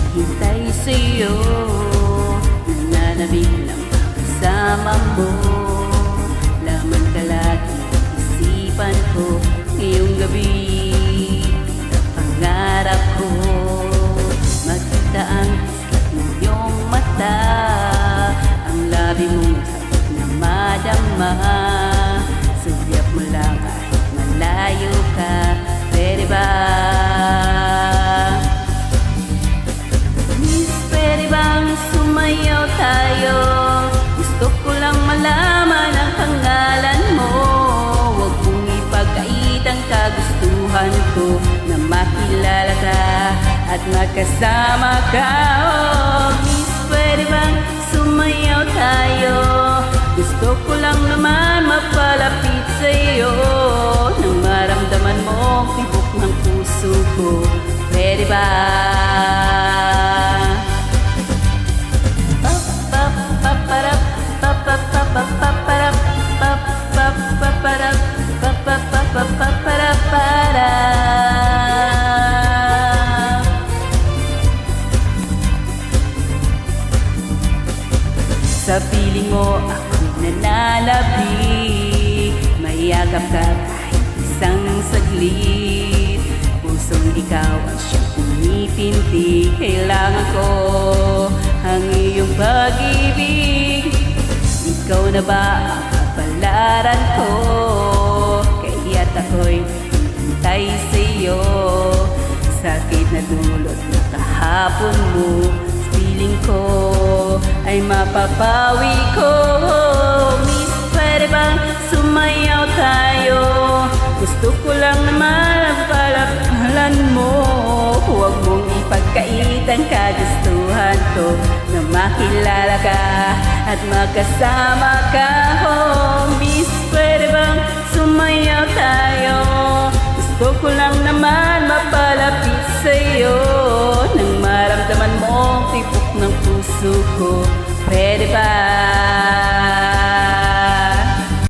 naghihintay sa'yo. Nananabik lang kasama mo, laman ka lagi ng isipan ko. Ngayong gabi, pangarap ko makita ang isip ng iyong mata, ang labi mong hapit na madama. Sulyap mo lang kahit malayo ka, pwede ba? Miss, pwede bang sumayaw tayo? Gusto ko lang malaman ang pangalan mo. Huwag mong ipagkait ang kagustuhan ko, na makilala ka at magkasama ka. Oh, Miss, pwede bang sumayaw tayo? Gusto ko lang naman mapalapit sa'yo, nang maramdaman mo ang tibok ng puso ko. Pwede ba? Sa piling mo ako'y nananabik, mayagap ka kahit isang saglit. Pusong ikaw ang siyang pumitindig, kailangan ko ang iyong pag-ibig. Ikaw na ba ang kapalaran ko? Kaya't ako'y hintay sa'yo. Sakit na dulot na kahapon mo, piling ko ay mapapawi ko. Miss, pwede bang sumayaw tayo? Gusto ko lang naman ang palapalan mo. Huwag mong ipagkait ang kagustuhan ko, na makilala ka at magkasama ka. Oh, Miss, pwede bang sumayaw tayo? Gusto ko lang naman mapalapit sa'yo, nang maramdaman mo ang tibok ng puso ko. Pwede ba?